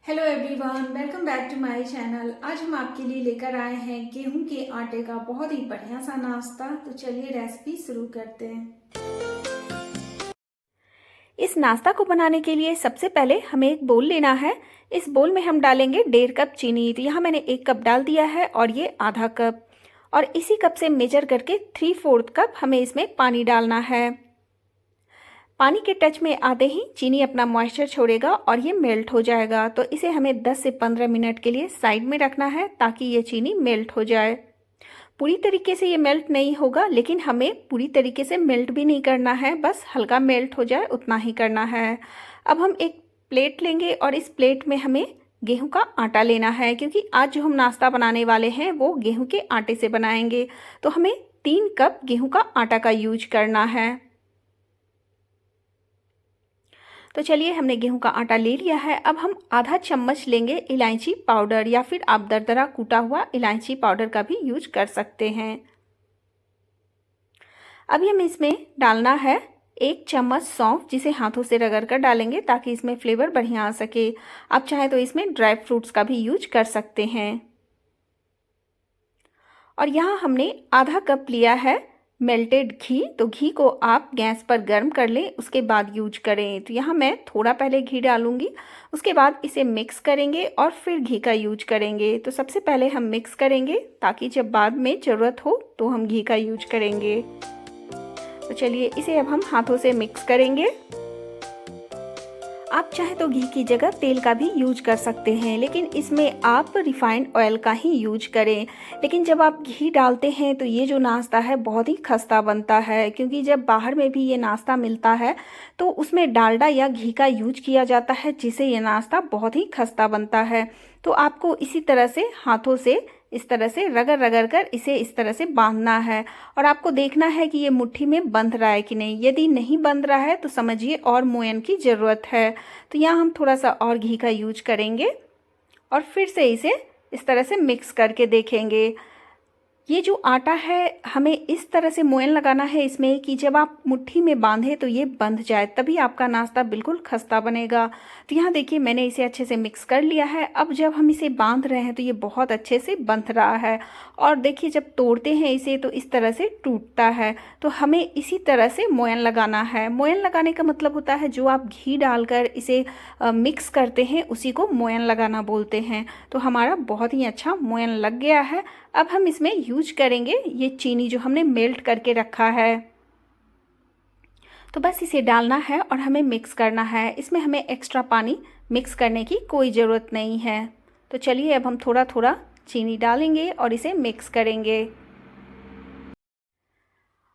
Hello everyone, welcome back to my channel. आज हम आपके लिए लेकर आए हैं गेहूं के आटे का बहुत ही बढ़िया सा नाश्ता। तो चलिए रेसिपी शुरू करते हैं। इस नाश्ता को बनाने के लिए सबसे पहले हमें एक बोल लेना है। इस बोल में हम डालेंगे 1.5 कप चीनी। तो यहाँ मैंने 1 कप डाल दिया है और ये आधा कप, और इसी कप से मेजर करके 3/4 कप हमें इसमें पानी डालना है। पानी के टच में आते ही चीनी अपना मॉइस्चर छोड़ेगा और ये मेल्ट हो जाएगा। तो इसे हमें 10 से 15 मिनट के लिए साइड में रखना है ताकि ये चीनी मेल्ट हो जाए। पूरी तरीके से ये मेल्ट नहीं होगा, लेकिन हमें पूरी तरीके से मेल्ट भी नहीं करना है, बस हल्का मेल्ट हो जाए उतना ही करना है। अब हम एक प्लेट लेंगे और इस प्लेट में हमें गेहूं का आटा लेना है, क्योंकि आज जो हम नाश्ता बनाने वाले हैं वो गेहूं के आटे से बनाएंगे। तो हमें 3 कप गेहूं का आटा का यूज करना है। तो चलिए, हमने गेहूं का आटा ले लिया है। अब हम आधा चम्मच लेंगे इलायची पाउडर, या फिर आप दरदरा कूटा हुआ इलायची पाउडर का भी यूज कर सकते हैं। अभी हम इसमें डालना है 1 चम्मच सौंफ, जिसे हाथों से रगड़ कर डालेंगे ताकि इसमें फ्लेवर बढ़िया आ सके। आप चाहे तो इसमें ड्राई फ्रूट्स का भी यूज कर सकते हैं। और यहाँ हमने आधा कप लिया है मेल्टेड घी। तो घी को आप गैस पर गर्म कर लें, उसके बाद यूज करें। तो यहाँ मैं थोड़ा पहले घी डालूंगी, उसके बाद इसे मिक्स करेंगे और फिर घी का यूज करेंगे। तो सबसे पहले हम मिक्स करेंगे ताकि जब बाद में ज़रूरत हो तो हम घी का यूज करेंगे। तो चलिए, इसे अब हम हाथों से मिक्स करेंगे। आप चाहे तो घी की जगह तेल का भी यूज कर सकते हैं, लेकिन इसमें आप रिफाइंड ऑयल का ही यूज करें। लेकिन जब आप घी डालते हैं तो ये जो नाश्ता है बहुत ही खस्ता बनता है, क्योंकि जब बाहर में भी ये नाश्ता मिलता है तो उसमें डालडा या घी का यूज किया जाता है, जिससे ये नाश्ता बहुत ही खस्ता बनता है। तो आपको इसी तरह से हाथों से इस तरह से रगड़ रगड़ कर इसे इस तरह से बांधना है, और आपको देखना है कि ये मुट्ठी में बंध रहा है कि नहीं। यदि नहीं बंध रहा है तो समझिए और मोयन की ज़रूरत है। तो यहाँ हम थोड़ा सा और घी का यूज करेंगे और फिर से इसे इस तरह से मिक्स करके देखेंगे। ये जो आटा है हमें इस तरह से मोयन लगाना है इसमें कि जब आप मुट्ठी में बांधे तो ये बंध जाए, तभी आपका नाश्ता बिल्कुल खस्ता बनेगा। तो यहाँ देखिए, मैंने इसे अच्छे से मिक्स कर लिया है। अब जब हम इसे बांध रहे हैं तो ये बहुत अच्छे से बंध रहा है, और देखिए जब तोड़ते हैं इसे तो इस तरह से टूटता है। तो हमें इसी तरह से मोयन लगाना है। मोयन लगाने का मतलब होता है जो आप घी डालकर इसे मिक्स करते हैं उसी को मोयन लगाना बोलते हैं। तो हमारा बहुत ही अच्छा मोयन लग गया है। अब हम इसमें यूज करेंगे ये चीनी जो हमने मेल्ट करके रखा है। तो बस इसे डालना है और हमें मिक्स करना है। इसमें हमें एक्स्ट्रा पानी मिक्स करने की कोई ज़रूरत नहीं है। तो चलिए, अब हम थोड़ा थोड़ा चीनी डालेंगे और इसे मिक्स करेंगे।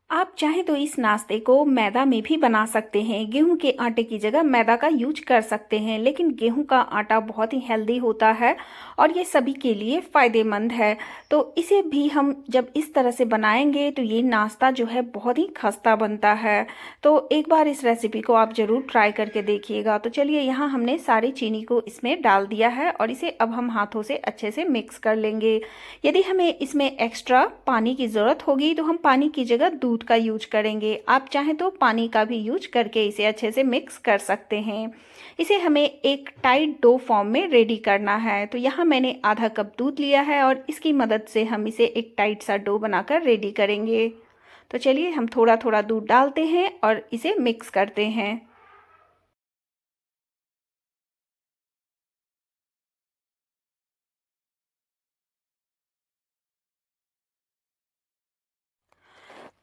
आप चाहें तो इस नाश्ते को मैदा में भी बना सकते हैं। गेहूं के आटे की जगह मैदा का यूज कर सकते हैं, लेकिन गेहूं का आटा बहुत ही हेल्दी होता है और ये सभी के लिए फ़ायदेमंद है। तो इसे भी हम जब इस तरह से बनाएंगे तो ये नाश्ता जो है बहुत ही खस्ता बनता है। तो एक बार इस रेसिपी को आप ज़रूर ट्राई करके देखिएगा। तो चलिए, यहाँ हमने सारी चीनी को इसमें डाल दिया है और इसे अब हम हाथों से अच्छे से मिक्स कर लेंगे। यदि हमें इसमें एक्स्ट्रा पानी की ज़रूरत होगी तो हम पानी की जगह दूध का यूज करेंगे। आप चाहें तो पानी का भी यूज करके इसे अच्छे से मिक्स कर सकते हैं। इसे हमें एक टाइट डो फॉर्म में रेडी करना है। तो यहाँ मैंने आधा कप दूध लिया है और इसकी मदद से हम इसे एक टाइट सा डो बनाकर रेडी करेंगे। तो चलिए, हम थोड़ा थोड़ा दूध डालते हैं और इसे मिक्स करते हैं।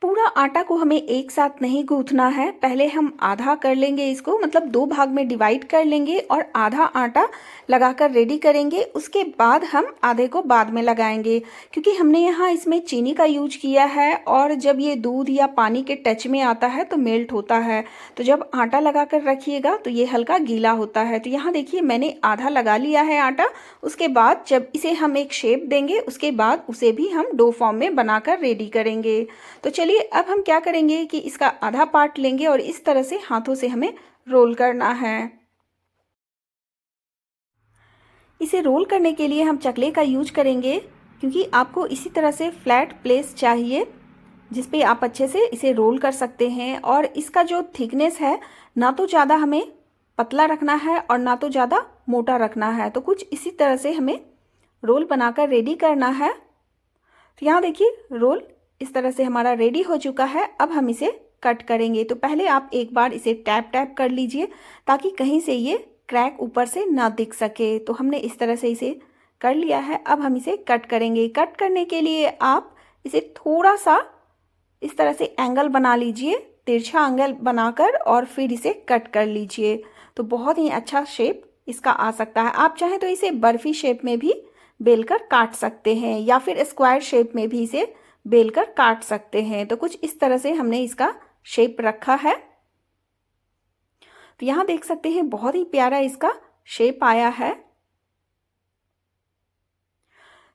पूरा आटा को हमें एक साथ नहीं गूंथना है। पहले हम आधा कर लेंगे, इसको मतलब 2 भाग में डिवाइड कर लेंगे और आधा आटा लगाकर रेडी करेंगे। उसके बाद हम आधे को बाद में लगाएंगे, क्योंकि हमने यहाँ इसमें चीनी का यूज किया है और जब ये दूध या पानी के टच में आता है तो मेल्ट होता है। तो जब आटा लगा कर रखिएगा तो ये हल्का गीला होता है। तो यहाँ देखिए, मैंने आधा लगा लिया है आटा। उसके बाद जब इसे हम एक शेप देंगे उसके बाद उसे भी हम डो फॉर्म में बनाकर रेडी करेंगे। तो चलिए, अब हम क्या करेंगे कि इसका आधा पार्ट लेंगे और इस तरह से हाथों से हमें रोल करना है। इसे रोल करने के लिए हम चकले का यूज करेंगे, क्योंकि आपको इसी तरह से फ्लैट प्लेस चाहिए जिस पे आप अच्छे से इसे रोल कर सकते हैं। और इसका जो थिकनेस है, ना तो ज़्यादा हमें पतला रखना है और ना तो ज़्यादा मोटा रखना है। तो कुछ इसी तरह से हमें रोल बनाकर रेडी करना है। तो यहाँ देखिए रोल इस तरह से हमारा रेडी हो चुका है। अब हम इसे कट करेंगे। तो पहले आप एक बार इसे टैप टैप कर लीजिए ताकि कहीं से ये क्रैक ऊपर से ना दिख सके। तो हमने इस तरह से इसे कर लिया है। अब हम इसे कट करेंगे। कट करने के लिए आप इसे थोड़ा सा इस तरह से एंगल बना लीजिए, तिरछा एंगल बनाकर, और फिर इसे कट कर लीजिए। तो बहुत ही अच्छा शेप इसका आ सकता है। आप चाहें तो इसे बर्फी शेप में भी बेलकर काट सकते हैं या फिर स्क्वायर शेप में भी इसे बेलकर काट सकते हैं। तो कुछ इस तरह से हमने इसका शेप रखा है। तो यहाँ देख सकते हैं बहुत ही प्यारा इसका शेप आया है।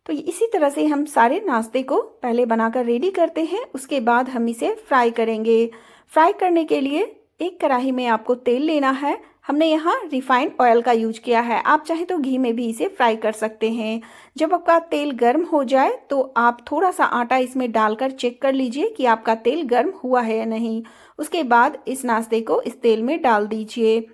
तो इसी तरह से हम सारे नाश्ते को पहले बनाकर रेडी करते हैं, उसके बाद हम इसे फ्राई करेंगे। फ्राई करने के लिए एक कढ़ाई में आपको तेल लेना है। हमने यहाँ रिफाइंड ऑयल का यूज किया है। आप चाहे तो घी में भी इसे फ्राई कर सकते हैं। जब आपका तेल गर्म हो जाए तो आप थोड़ा सा आटा इसमें डालकर चेक कर लीजिए कि आपका तेल गर्म हुआ है या नहीं। उसके बाद इस नाश्ते को इस तेल में डाल दीजिए।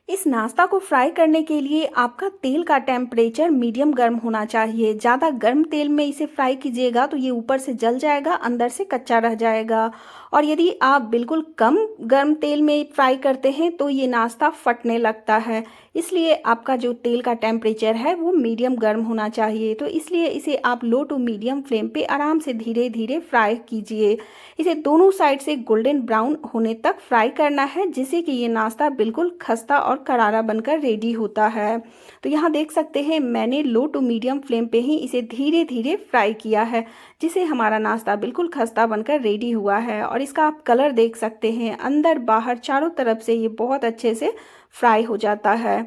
इस नाश्ता को फ्राई करने के लिए आपका तेल का टेम्परेचर मीडियम गर्म होना चाहिए। ज़्यादा गर्म तेल में इसे फ्राई कीजिएगा तो ये ऊपर से जल जाएगा, अंदर से कच्चा रह जाएगा। और यदि आप बिल्कुल कम गर्म तेल में फ्राई करते हैं तो ये नाश्ता फटने लगता है। इसलिए आपका जो तेल का टेम्परेचर है वो मीडियम गर्म होना चाहिए। तो इसलिए इसे आप लो टू मीडियम फ्लेम पे आराम से धीरे धीरे फ्राई कीजिए। इसे दोनों साइड से गोल्डन ब्राउन होने तक फ्राई करना है, जिससे कि ये नाश्ता बिल्कुल खस्ता और करारा बनकर रेडी होता है। तो यहाँ देख सकते हैं मैंने लो टू मीडियम फ्लेम पे ही इसे धीरे धीरे फ्राई किया है, जिससे हमारा नाश्ता बिल्कुल खस्ता बनकर रेडी हुआ है। और इसका आप कलर देख सकते हैं, अंदर बाहर चारों तरफ से ये बहुत अच्छे से फ्राई हो जाता है।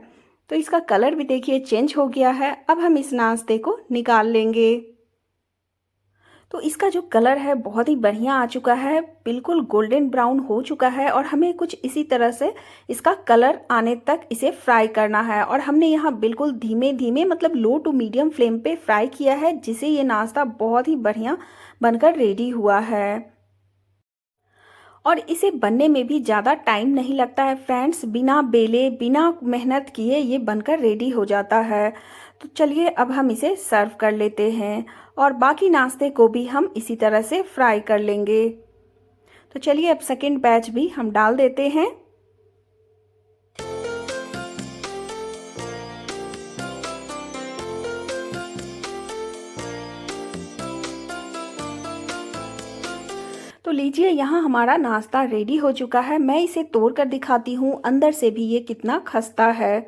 तो इसका कलर भी देखिए चेंज हो गया है। अब हम इस नाश्ते को निकाल लेंगे। तो इसका जो कलर है बहुत ही बढ़िया आ चुका है, बिल्कुल गोल्डन ब्राउन हो चुका है। और हमें कुछ इसी तरह से इसका कलर आने तक इसे फ्राई करना है। और हमने यहाँ बिल्कुल धीमे धीमे मतलब लो टू मीडियम फ्लेम पे फ्राई किया है, जिससे ये नाश्ता बहुत ही बढ़िया बनकर रेडी हुआ है। और इसे बनने में भी ज़्यादा टाइम नहीं लगता है फ्रेंड्स, बिना बेले बिना मेहनत किए ये बनकर रेडी हो जाता है। तो चलिए अब हम इसे सर्व कर लेते हैं और बाकी नाश्ते को भी हम इसी तरह से फ्राई कर लेंगे। तो चलिए अब सेकंड बैच भी हम डाल देते हैं। तो लीजिए यहाँ हमारा नाश्ता रेडी हो चुका है। मैं इसे तोड़ कर दिखाती हूँ अंदर से भी ये कितना खस्ता है।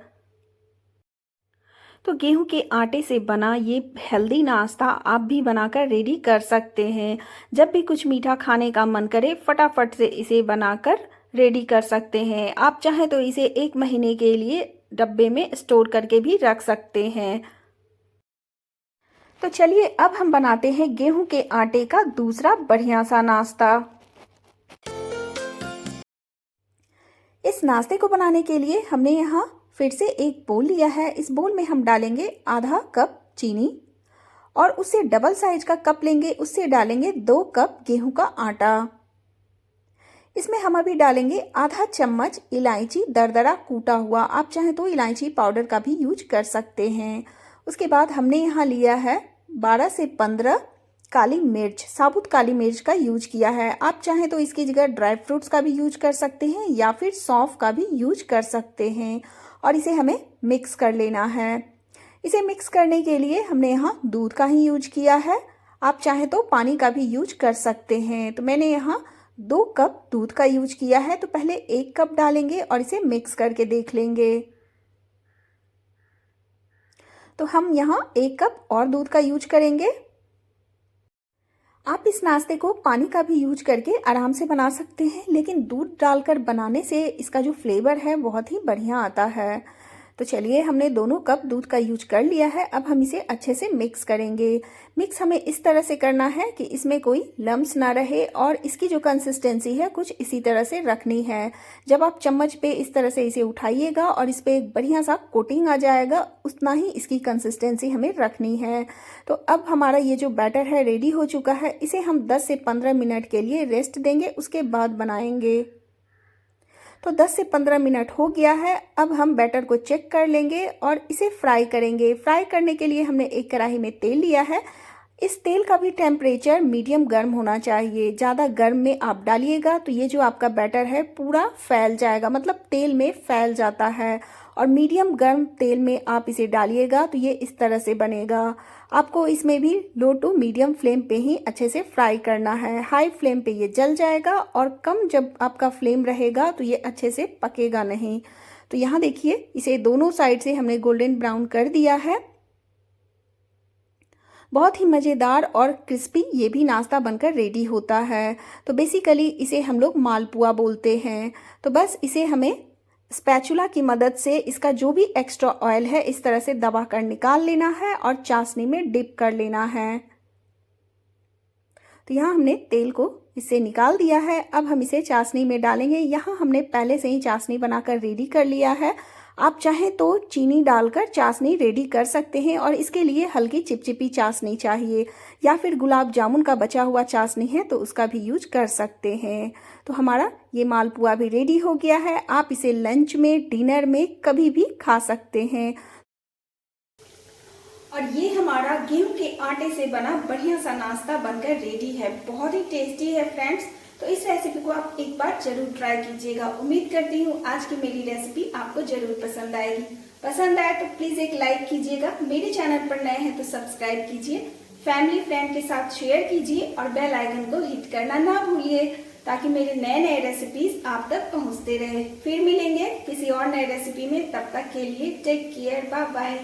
तो गेहूं के आटे से बना ये हेल्दी नाश्ता आप भी बनाकर रेडी कर सकते हैं। जब भी कुछ मीठा खाने का मन करे फटाफट से इसे बनाकर रेडी कर सकते हैं। आप चाहें तो इसे 1 महीने के लिए डब्बे में स्टोर करके भी रख सकते हैं। तो चलिए अब हम बनाते हैं गेहूं के आटे का दूसरा बढ़िया सा नाश्ता। इस नाश्ते को बनाने के लिए हमने यहाँ फिर से एक बोल लिया है। इस बोल में हम डालेंगे आधा कप चीनी और उससे डबल साइज का कप लेंगे, उससे डालेंगे 2 कप गेहूं का आटा। इसमें हम अभी डालेंगे आधा चम्मच इलायची दरदरा कूटा हुआ। आप चाहें तो इलायची पाउडर का भी यूज कर सकते हैं। उसके बाद हमने यहाँ लिया है 12 से 15 काली मिर्च, साबुत काली मिर्च का यूज किया है। आप चाहें तो इसकी जगह ड्राई फ्रूट्स का भी यूज कर सकते हैं या फिर सौंफ का भी यूज कर सकते हैं। और इसे हमें मिक्स कर लेना है। इसे मिक्स करने के लिए हमने यहाँ दूध का ही यूज किया है। आप चाहें तो पानी का भी यूज कर सकते हैं। तो मैंने यहाँ 2 कप दूध का यूज किया है। तो पहले 1 कप डालेंगे और इसे मिक्स करके देख लेंगे। तो हम यहाँ 1 कप और दूध का यूज करेंगे। आप इस नाश्ते को पानी का भी यूज करके आराम से बना सकते हैं, लेकिन दूध डालकर बनाने से इसका जो फ्लेवर है बहुत ही बढ़िया आता है। तो चलिए हमने दोनों कप दूध का यूज कर लिया है। अब हम इसे अच्छे से मिक्स करेंगे। मिक्स हमें इस तरह से करना है कि इसमें कोई लम्स ना रहे और इसकी जो कंसिस्टेंसी है कुछ इसी तरह से रखनी है। जब आप चम्मच पे इस तरह से इसे उठाइएगा और इस पे एक बढ़िया सा कोटिंग आ जाएगा, उतना ही इसकी कंसिस्टेंसी हमें रखनी है। तो अब हमारा ये जो बैटर है रेडी हो चुका है। इसे हम 10 से 15 मिनट के लिए रेस्ट देंगे, उसके बाद बनाएंगे। तो 10 से 15 मिनट हो गया है। अब हम बैटर को चेक कर लेंगे और इसे फ्राई करेंगे। फ्राई करने के लिए हमने एक कढ़ाई में तेल लिया है। इस तेल का भी टेम्परेचर मीडियम गर्म होना चाहिए। ज़्यादा गर्म में आप डालिएगा तो ये जो आपका बैटर है पूरा फैल जाएगा, मतलब तेल में फैल जाता है। और मीडियम गर्म तेल में आप इसे डालिएगा तो ये इस तरह से बनेगा। आपको इसमें भी लो टू मीडियम फ्लेम पे ही अच्छे से फ्राई करना है। हाई फ्लेम पे ये जल जाएगा और कम जब आपका फ्लेम रहेगा तो ये अच्छे से पकेगा नहीं। तो यहाँ देखिए, इसे दोनों साइड से हमने गोल्डन ब्राउन कर दिया है। बहुत ही मज़ेदार और क्रिस्पी ये भी नाश्ता बनकर रेडी होता है। तो बेसिकली इसे हम लोग मालपुआ बोलते हैं। तो बस इसे हमें स्पैचुला की मदद से इसका जो भी एक्स्ट्रा ऑयल है इस तरह से दबा कर निकाल लेना है और चाशनी में डिप कर लेना है। तो यहाँ हमने तेल को इससे निकाल दिया है। अब हम इसे चाशनी में डालेंगे। यहाँ हमने पहले से ही चाशनी बनाकर रेडी कर लिया है। आप चाहें तो चीनी डालकर चाशनी रेडी कर सकते हैं और इसके लिए हल्की चिपचिपी चाशनी चाहिए, या फिर गुलाब जामुन का बचा हुआ चाशनी है तो उसका भी यूज कर सकते हैं। तो हमारा ये मालपुआ भी रेडी हो गया है। आप इसे लंच में, डिनर में कभी भी खा सकते हैं। और ये हमारा गेहूं के आटे से बना बढ़िया सा नाश्ता बनकर रेडी है। बहुत ही टेस्टी है फ्रेंड्स। तो इस रेसिपी को आप एक बार जरूर ट्राई कीजिएगा। उम्मीद करती हूँ आज की मेरी रेसिपी आपको जरूर पसंद आएगी। पसंद आए तो प्लीज एक लाइक कीजिएगा। मेरे चैनल पर नए हैं तो सब्सक्राइब कीजिए, फैमिली फ्रेंड के साथ शेयर कीजिए और बेल आइकन को हिट करना ना भूलिए, ताकि मेरे नए नए रेसिपीज आप तक पहुँचते रहे। फिर मिलेंगे किसी और नए रेसिपी में। तब तक के लिए टेक केयर, बाय बाय।